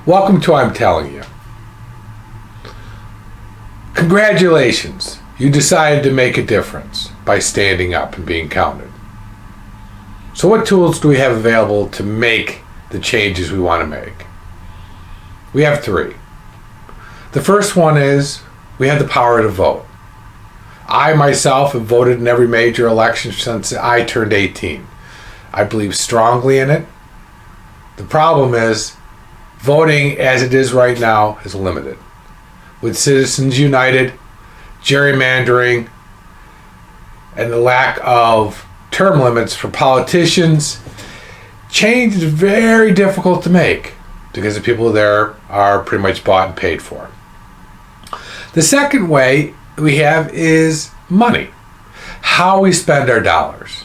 Welcome to I'm Telling You. Congratulations, you decided to make a difference by standing up and being counted. So what tools do we have available to make the changes we want to make? We have three. The first one is we have the power to vote. I myself have voted in every major election since I turned 18. I believe strongly in it. The problem is voting as it is right now is limited. With Citizens United, gerrymandering, and the lack of term limits for politicians, change is very difficult to make because the people there are pretty much bought and paid for. The second way we have is money, how we spend our dollars.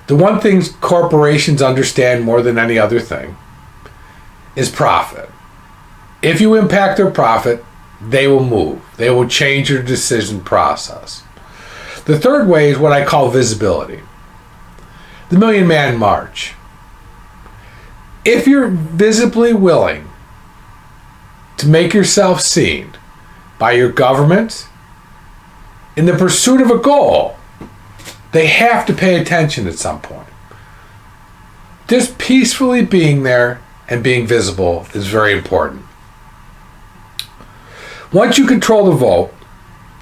The one thing corporations understand more than any other thing is profit. If you impact their profit, they will move. They will change your decision process. The third way is what I call visibility. The Million Man March. If you're visibly willing to make yourself seen by your government in the pursuit of a goal, they have to pay attention at some point. Just peacefully being there and being visible is very important. Once you control the vote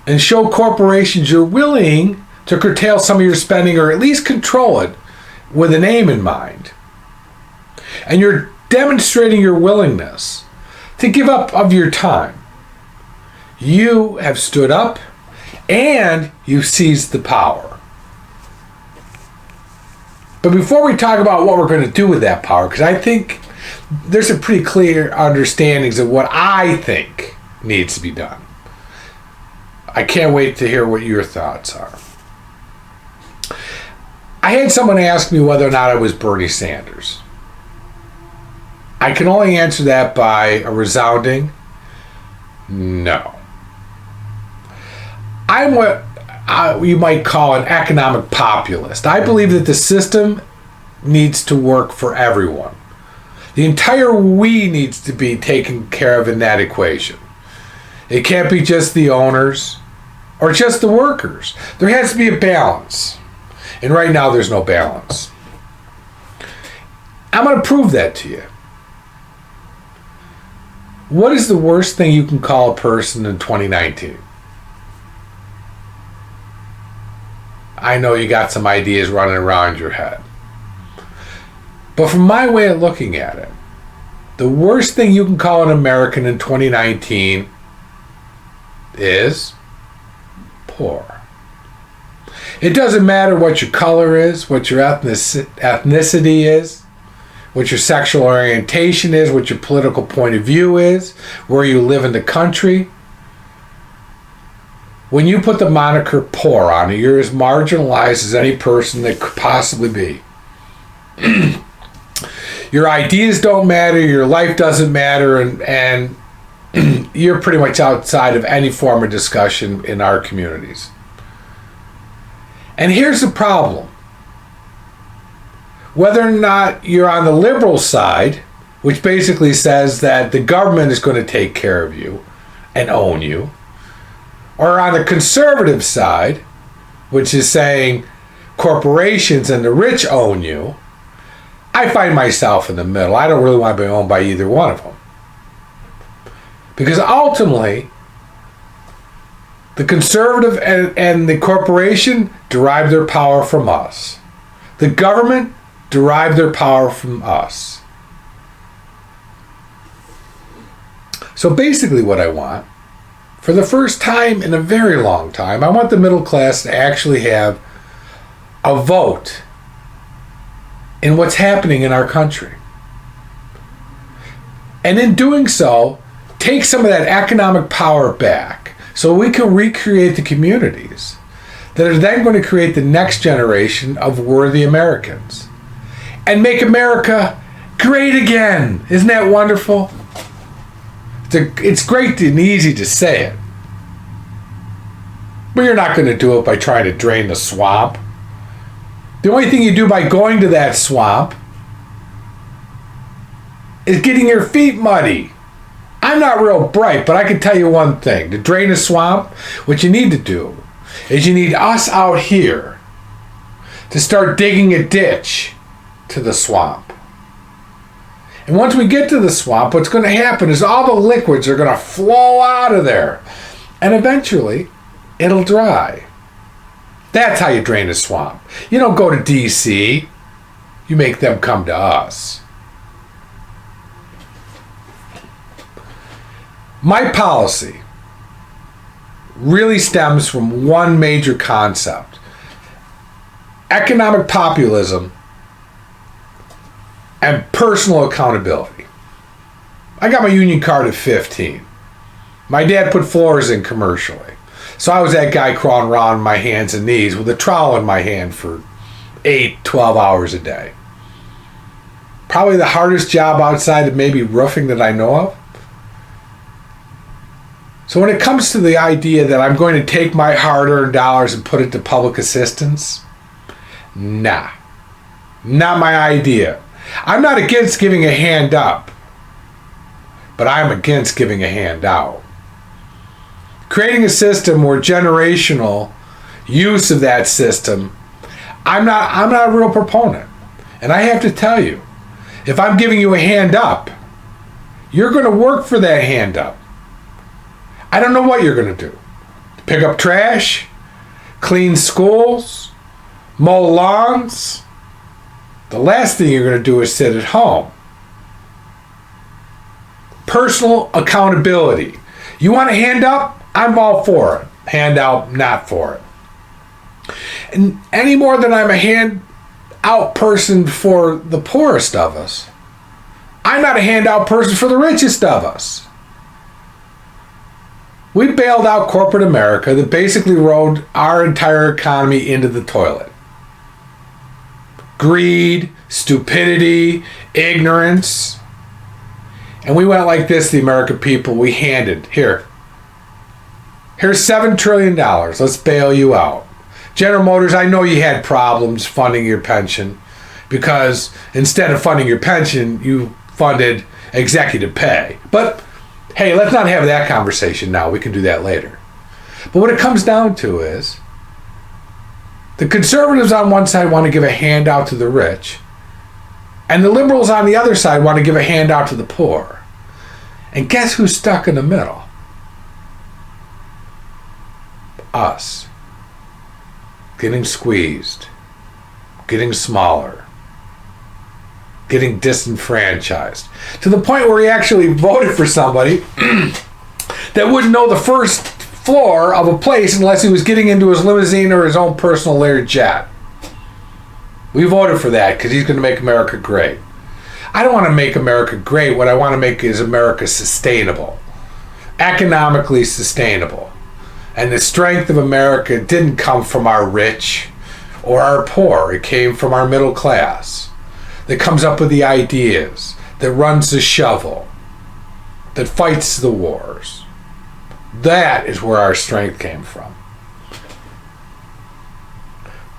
and show corporations you're willing to curtail some of your spending or at least control it with an aim in mind, and you're demonstrating your willingness to give up of your time, you have stood up and you've seized the power. But before we talk about what we're going to do with that power, because I think there's a pretty clear understandings of what I think needs to be done. I can't wait to hear what your thoughts are. I had someone ask me whether or not I was Bernie Sanders. I can only answer that by a resounding no. I'm what you might call an economic populist. I believe that the system needs to work for everyone. The entire we needs to be taken care of in that equation. It can't be just the owners or just the workers. There has to be a balance. And right now there's no balance. I'm going to prove that to you. What is the worst thing you can call a person in 2019? I know you got some ideas running around your head. But from my way of looking at it, the worst thing you can call an American in 2019 is poor. It doesn't matter what your color is, what your ethnicity is, what your sexual orientation is, what your political point of view is, where you live in the country. When you put the moniker poor on it, you're as marginalized as any person that could possibly be. Your ideas don't matter, your life doesn't matter, and you're pretty much outside of any form of discussion in our communities. And here's the problem. Whether or not you're on the liberal side, which basically says that the government is going to take care of you and own you, or on the conservative side, which is saying corporations and the rich own you, I find myself in the middle. I don't really want to be owned by either one of them. Because ultimately, the conservative and the corporation derive their power from us. The government derive their power from us. So basically what I want, for the first time in a very long time, I want the middle class to actually have a vote in what's happening in our country. And in doing so, take some of that economic power back so we can recreate the communities that are then going to create the next generation of worthy Americans and make America great again. Isn't that wonderful? It's great and easy to say it, but you're not going to do it by trying to drain the swamp. The only thing you do by going to that swamp is getting your feet muddy. I'm not real bright, but I can tell you one thing. To drain a swamp, what you need to do is you need us out here to start digging a ditch to the swamp. And once we get to the swamp, what's going to happen is all the liquids are going to flow out of there. And eventually, it'll dry. That's how you drain a swamp. You don't go to D.C. You make them come to us. My policy really stems from one major concept: economic populism and personal accountability. I got my union card at 15. My dad put floors in commercially. So I was that guy crawling around on my hands and knees with a trowel in my hand for 8-12 hours a day. Probably the hardest job outside of maybe roofing that I know of. So when it comes to the idea that I'm going to take my hard-earned dollars and put it to public assistance, nah, not my idea. I'm not against giving a hand up, but I'm against giving a hand out. Creating a system where generational use of that system, I'm not a real proponent. And I have to tell you, if I'm giving you a hand up, you're going to work for that hand up. I don't know what you're going to do. Pick up trash, clean schools, mow lawns. The last thing you're going to do is sit at home. Personal accountability. You want a hand up? I'm all for it. Hand out, not for it. And any more than I'm a hand out person for the poorest of us, I'm not a handout person for the richest of us. We bailed out corporate America that basically rode our entire economy into the toilet. Greed, stupidity, ignorance. And we went like this, the American people. We handed, here's $7 trillion. Let's bail you out. General Motors, I know you had problems funding your pension because instead of funding your pension, you funded executive pay. But hey, let's not have that conversation now. We can do that later. But what it comes down to is the conservatives on one side want to give a handout to the rich, and the liberals on the other side want to give a handout to the poor. And guess who's stuck in the middle? Us. Getting squeezed. Getting smaller. Getting disenfranchised. To the point where he actually voted for somebody that wouldn't know the first floor of a place unless he was getting into his limousine or his own personal Lear jet. We voted for that because he's going to make America great. I don't want to make America great. What I want to make is America sustainable. Economically sustainable. And the strength of America didn't come from our rich or our poor. It came from our middle class that comes up with the ideas, that runs the shovel, that fights the wars. That is where our strength came from.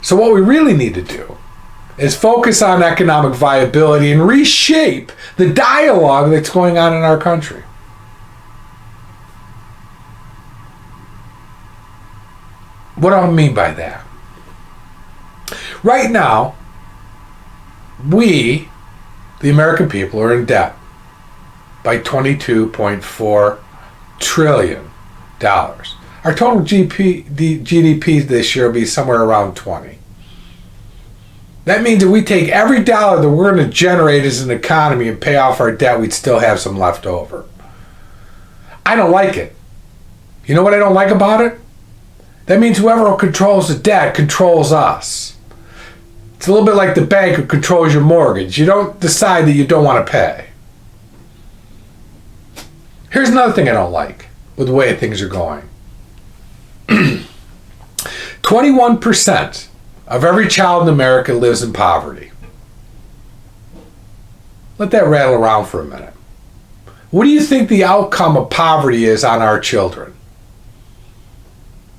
So what we really need to do is focus on economic viability and reshape the dialogue that's going on in our country. What do I mean by that? Right now, we, the American people, are in debt by $22.4 trillion. Our total GDP this year will be somewhere around 20. That means if we take every dollar that we're going to generate as an economy and pay off our debt, we'd still have some left over. I don't like it. You know what I don't like about it? That means whoever controls the debt controls us. It's a little bit like the bank who controls your mortgage. You don't decide that you don't want to pay. Here's another thing I don't like with the way things are going. 21% of every child in America lives in poverty. Let that rattle around for a minute. What do you think the outcome of poverty is on our children?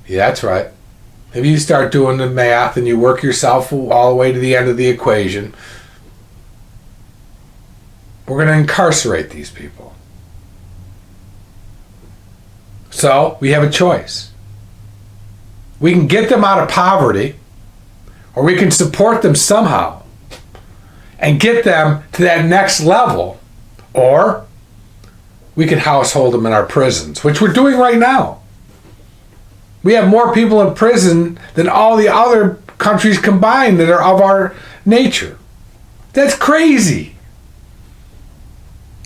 Yeah, that's right. If you start doing the math and you work yourself all the way to the end of the equation, We're going to incarcerate these people. So we have a choice. We can get them out of poverty, or we can support them somehow and get them to that next level, or we can household them in our prisons, which we're doing right now. We have more people in prison than all the other countries combined that are of our nature. That's crazy.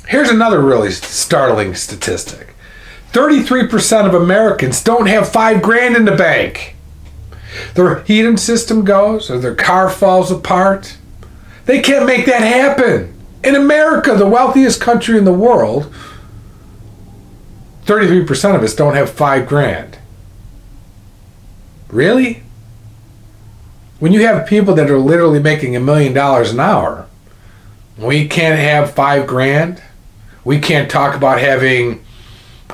Here's another really startling statistic. 33% of Americans don't have $5,000 in the bank. Their heating system goes, or their car falls apart. They can't make that happen. In America, the wealthiest country in the world, 33% of us don't have $5,000. Really? When you have people that are literally making $1 million an hour, we can't have $5,000. We can't talk about having,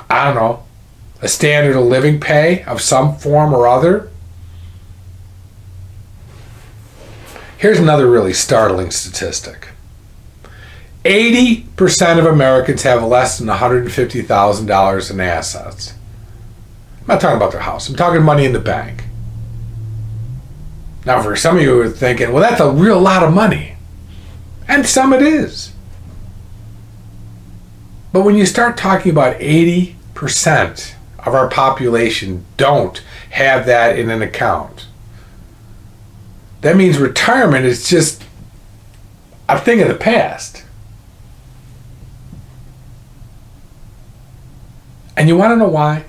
I don't know, a standard of living pay of some form or other. Here's another really startling statistic. 80% of Americans have less than $150,000 in assets. I'm not talking about their house. I'm talking money in the bank. Now, for some of you who are thinking, well, that's a real lot of money. And some it is. But when you start talking about 80% of our population don't have that in an account, that means retirement is just a thing of the past. And you want to know why?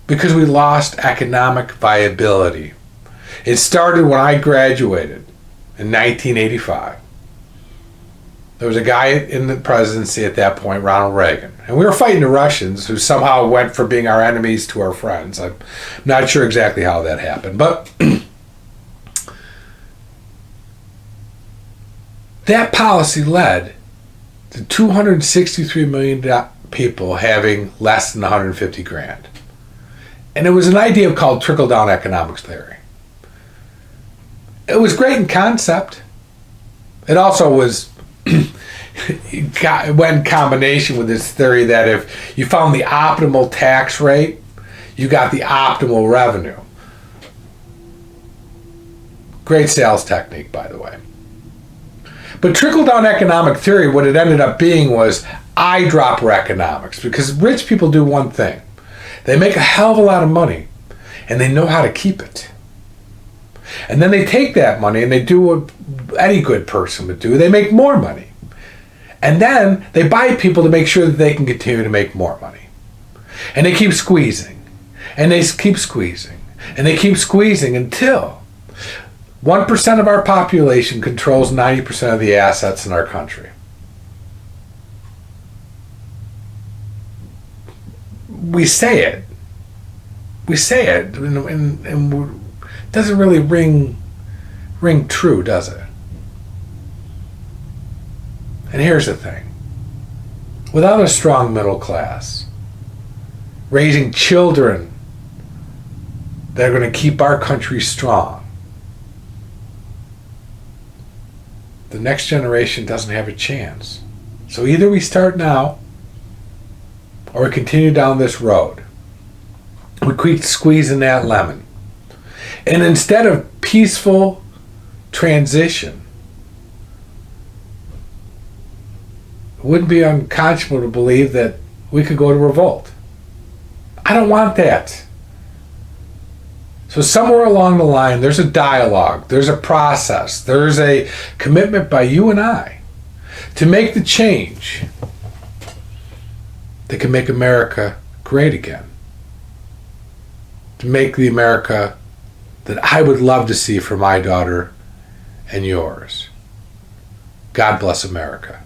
Because we lost economic viability. It started when I graduated in 1985. There was a guy in the presidency at that point, Ronald Reagan. And we were fighting the Russians, who somehow went from being our enemies to our friends. I'm not sure exactly how that happened. But that policy led to 263 million people having less than 150 grand. And it was an idea called trickle-down economics theory. It was great in concept. It also was went in combination with this theory that if you found the optimal tax rate, you got the optimal revenue. Great sales technique, by the way. But trickle-down economic theory, what it ended up being was eyedropper economics, because rich people do one thing. They make a hell of a lot of money, and they know how to keep it. And then they take that money and they do what any good person would do. They make more money. And then they buy people to make sure that they can continue to make more money. And they keep squeezing. And they keep squeezing. And they keep squeezing until 1% of our population controls 90% of the assets in our country. We say it. We say it. And it doesn't really ring true, does it? And here's the thing. Without a strong middle class, raising children that are going to keep our country strong, the next generation doesn't have a chance. So either we start now, or we continue down this road. We keep squeezing that lemon. And instead of peaceful transition, it wouldn't be unconscionable to believe that we could go to revolt. I don't want that. So somewhere along the line, there's a dialogue, there's a process, there's a commitment by you and I to make the change that can make America great again. To make the America that I would love to see for my daughter and yours. God bless America.